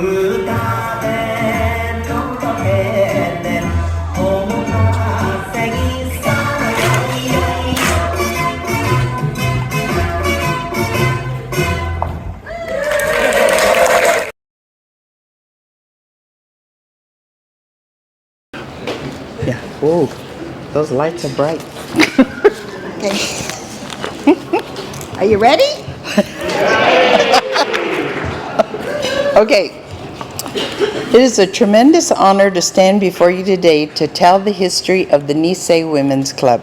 Yeah. Whoa, those lights are bright. Okay. Are you ready? Okay. It is a tremendous honor to stand before you today to tell the history of the Nisei Women's Club.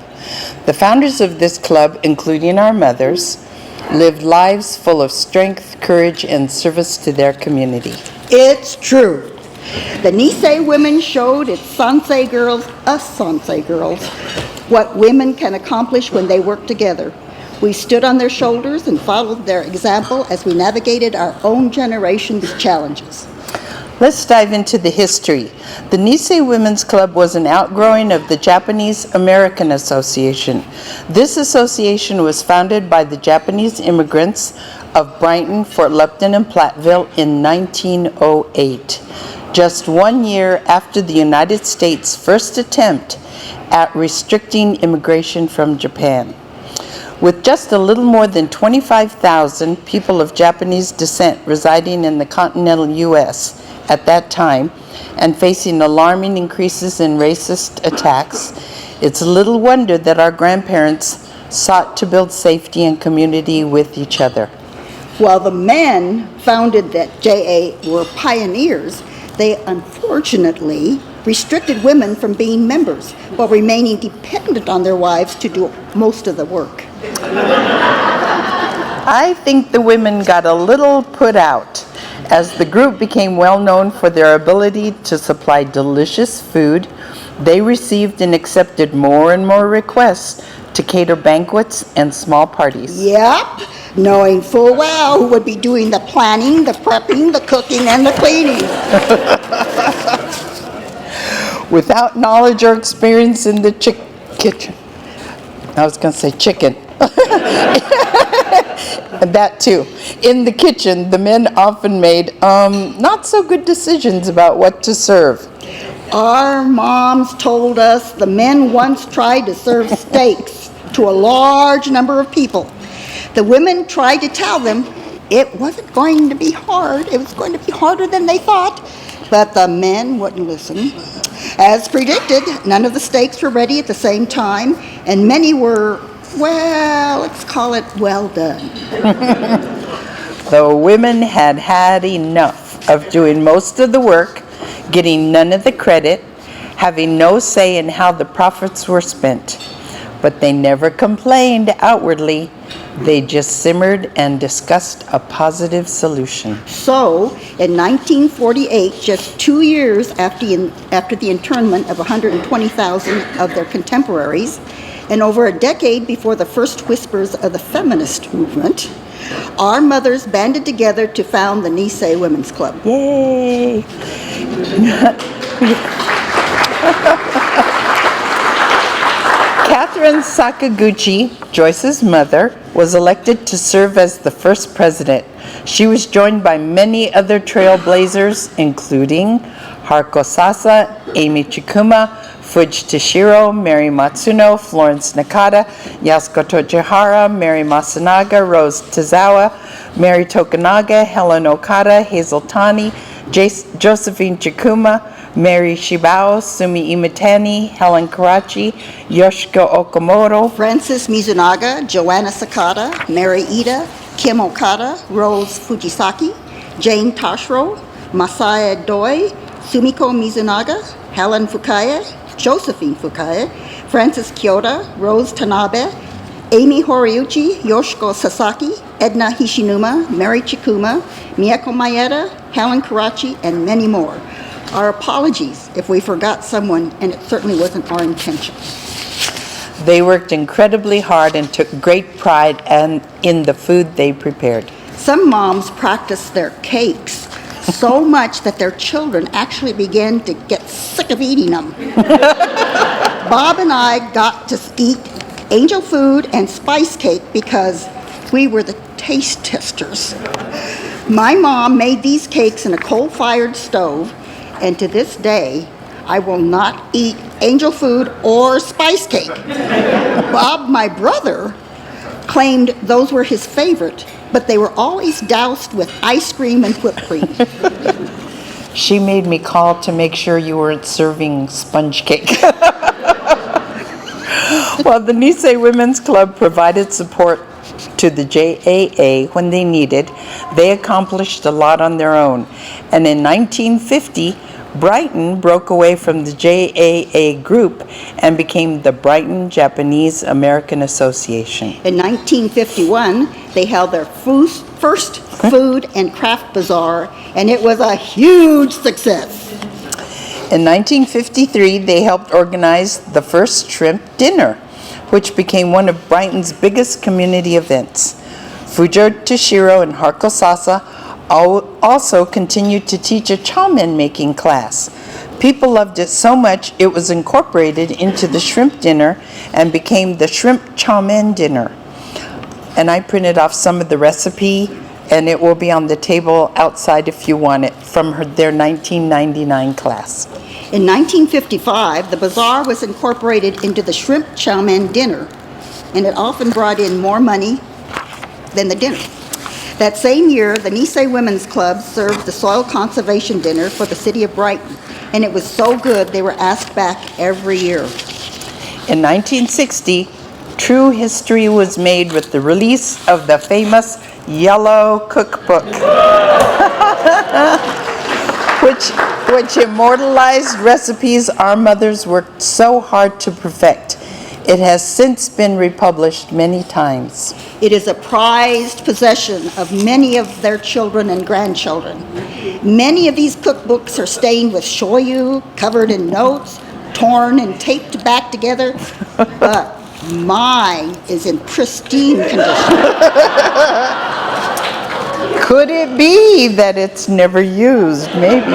The founders of this club, including our mothers, lived lives full of strength, courage, and service to their community. It's true. The Nisei women showed its Sansei girls, us Sansei girls, what women can accomplish when they work together. We stood on their shoulders and followed their example as we navigated our own generation's challenges. Let's dive into the history. The Nisei Women's Club was an outgrowing of the Japanese American Association. This association was founded by the Japanese immigrants of Brighton, Fort Lupton, and Platteville in 1908, just 1 year after the United States' first attempt at restricting immigration from Japan. With just a little more than 25,000 people of Japanese descent residing in the continental U.S. at that time and facing alarming increases in racist attacks, it's little wonder that our grandparents sought to build safety and community with each other. While the men founded that JA were pioneers, they unfortunately restricted women from being members while remaining dependent on their wives to do most of the work. I think the women got a little put out as the group became well known for their ability to supply delicious food. They received and accepted more and more requests to cater banquets and small parties. Yep, knowing full well who would be doing the planning, the prepping, the cooking, and the cleaning. Without knowledge or experience in the kitchen. I was going to say chicken. And that too. In the kitchen, the men often made not so good decisions about what to serve. Our moms told us the men once tried to serve steaks to a large number of people. The women tried to tell them it wasn't going to be hard. It was going to be harder than they thought. But the men wouldn't listen. As predicted, none of the steaks were ready at the same time, and many were, well, let's call it well done. The women had had enough of doing most of the work, getting none of the credit, having no say in how the profits were spent. But they never complained outwardly. They just simmered and discussed a positive solution. So, in 1948, just 2 years after the internment of 120,000 of their contemporaries, and over a decade before the first whispers of the feminist movement, our mothers banded together to found the Nisei Women's Club. Yay! Catherine Sakaguchi, Joyce's mother, was elected to serve as the first president. She was joined by many other trailblazers, including Haruko Sasa, Amy Chikuma, Fuji Toshiro, Mary Matsuno, Florence Nakata, Yasuko Tochihara, Mary Masunaga, Rose Tozawa, Mary Tokunaga, Helen Okada, Hazel Tani, Josephine Chikuma, Mary Shibao, Sumi Imatani, Helen Karachi, Yoshiko Okamoto, Frances Mizunaga, Joanna Sakata, Mary Ida, Kim Okada, Rose Fujisaki, Jane Tashiro, Masaya Doi, Sumiko Mizunaga, Helen Fukaya, Josephine Fukaya, Frances Kyoto, Rose Tanabe, Amy Horiuchi, Yoshiko Sasaki, Edna Hishinuma, Mary Chikuma, Miyako Maeda, Helen Karachi, and many more. Our apologies if we forgot someone, and it certainly wasn't our intention. They worked incredibly hard and took great pride in the food they prepared. Some moms practiced their cakes so much that their children actually began to get sick of eating them. Bob and I got to eat angel food and spice cake because we were the taste testers. My mom made these cakes in a coal-fired stove, and to this day, I will not eat angel food or spice cake. Bob, my brother, claimed those were his favorite, but they were always doused with ice cream and whipped cream. She made me call to make sure you weren't serving sponge cake. While the Nisei Women's Club provided support to the JAA when they needed, they accomplished a lot on their own. And in 1950, Brighton broke away from the JAA group and became the Brighton Japanese American Association. In 1951, they held their first food and craft bazaar, and it was a huge success. In 1953, they helped organize the first shrimp dinner, which became one of Brighton's biggest community events. Fujo Toshiro and Haruko Sasa also continued to teach a chow mein making class. People loved it so much it was incorporated into the shrimp dinner and became the shrimp chow mein dinner. And I printed off some of the recipe, and it will be on the table outside if you want it, from their 1999 class. In 1955, the bazaar was incorporated into the shrimp chow mein dinner, and it often brought in more money than the dinner. That same year, the Nisei Women's Club served the soil conservation dinner for the city of Brighton, and it was so good they were asked back every year. In 1960, true history was made with the release of the famous Yellow Cookbook, which immortalized recipes our mothers worked so hard to perfect. It has since been republished many times. It is a prized possession of many of their children and grandchildren. Many of these cookbooks are stained with shoyu, covered in notes, torn and taped back together, but mine is in pristine condition. Could it be that it's never used? Maybe.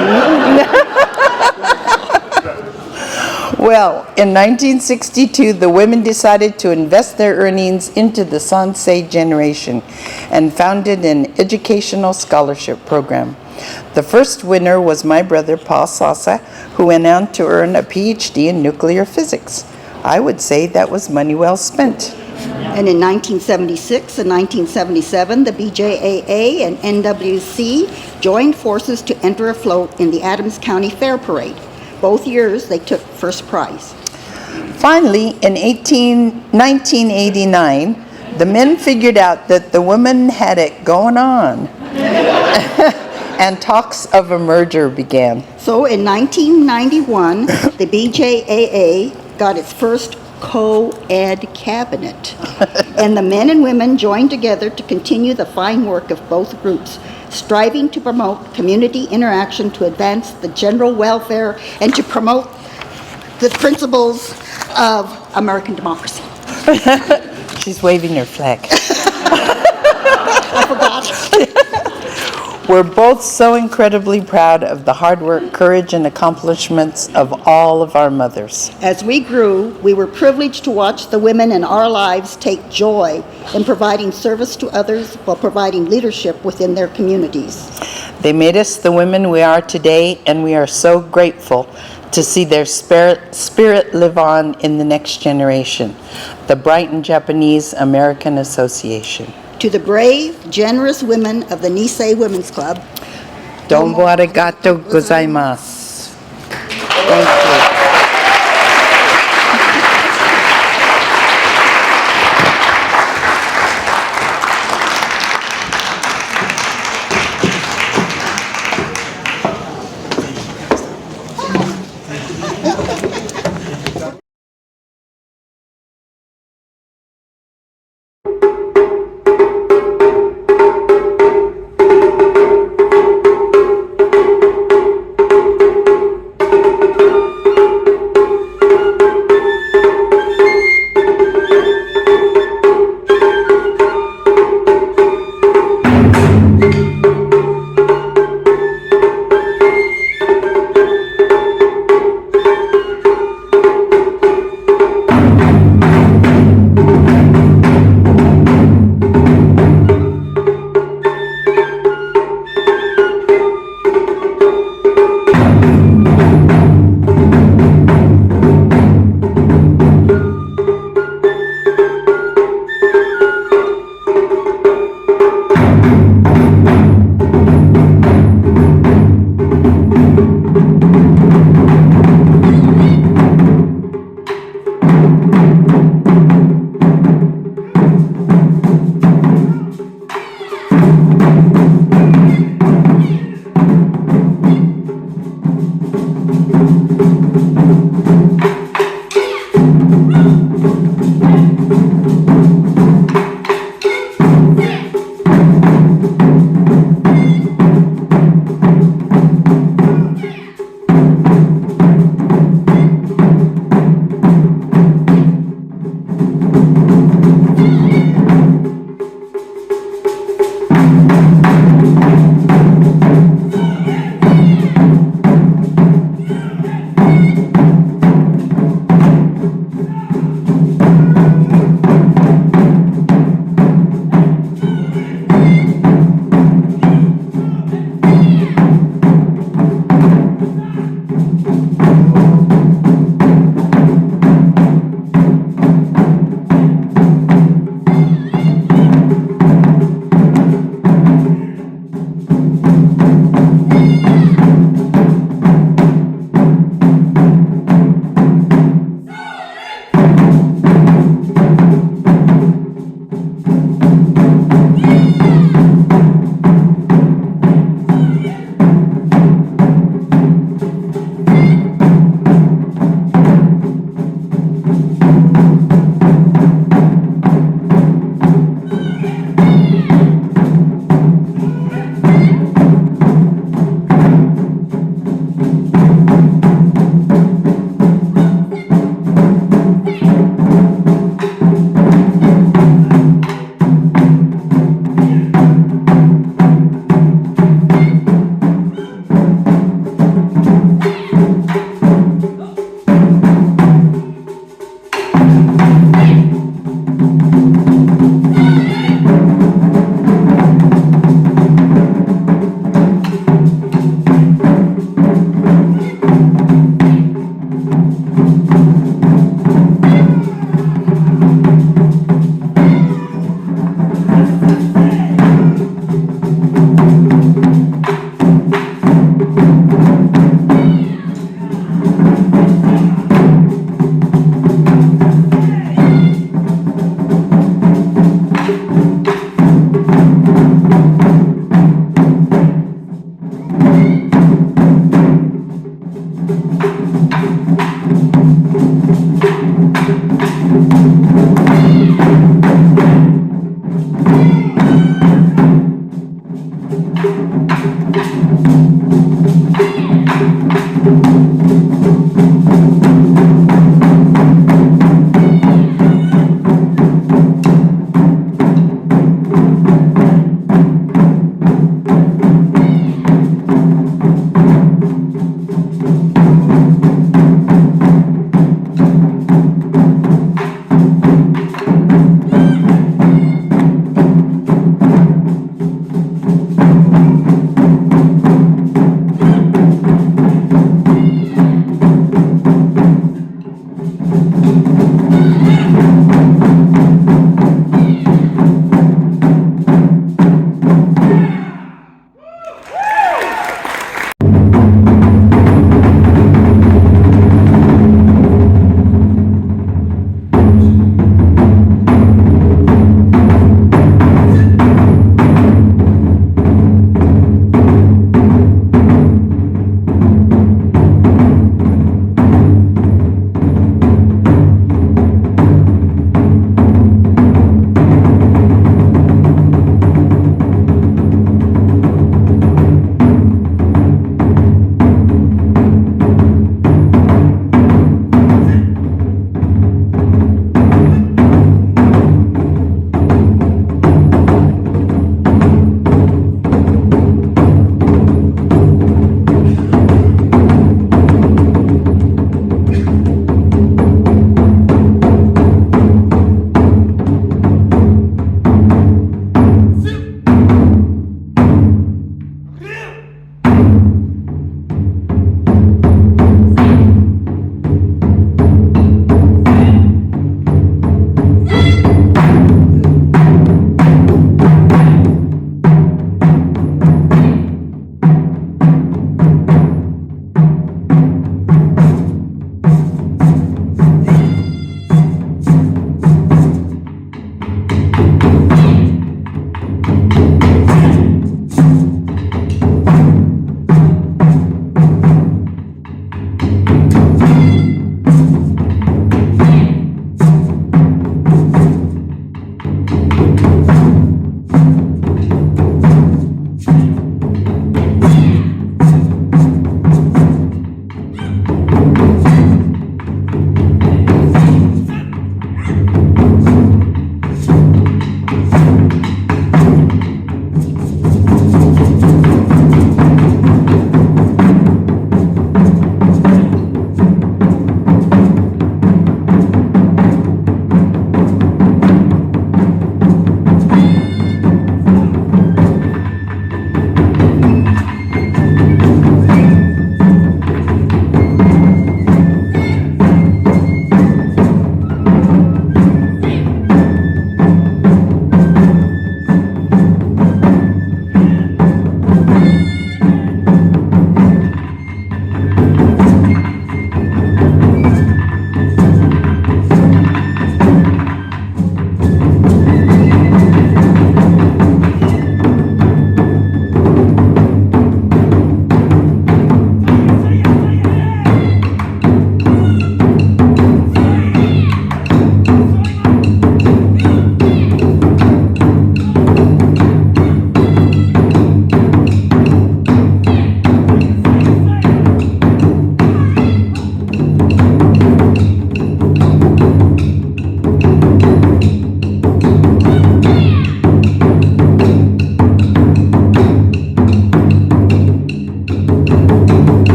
Well, in 1962, the women decided to invest their earnings into the Sansei generation and founded an educational scholarship program. The first winner was my brother, Paul Sasa, who went on to earn a PhD in nuclear physics. I would say that was money well spent. And in 1976 and 1977, the BJAA and NWC joined forces to enter a float in the Adams County Fair Parade. Both years, they took first prize. Finally, in 1989, the men figured out that the women had it going on, and talks of a merger began. So in 1991, the BJAA got its first co-ed cabinet, and the men and women joined together to continue the fine work of both groups, striving to promote community interaction to advance the general welfare and to promote the principles of American democracy. She's waving her flag. I forgot. We're both so incredibly proud of the hard work, courage, and accomplishments of all of our mothers. As we grew, we were privileged to watch the women in our lives take joy in providing service to others while providing leadership within their communities. They made us the women we are today, and we are so grateful to see their spirit live on in the next generation. The Brighton Japanese American Association. To the brave, generous women of the Nisei Women's Club, Domo arigatou gozaimasu.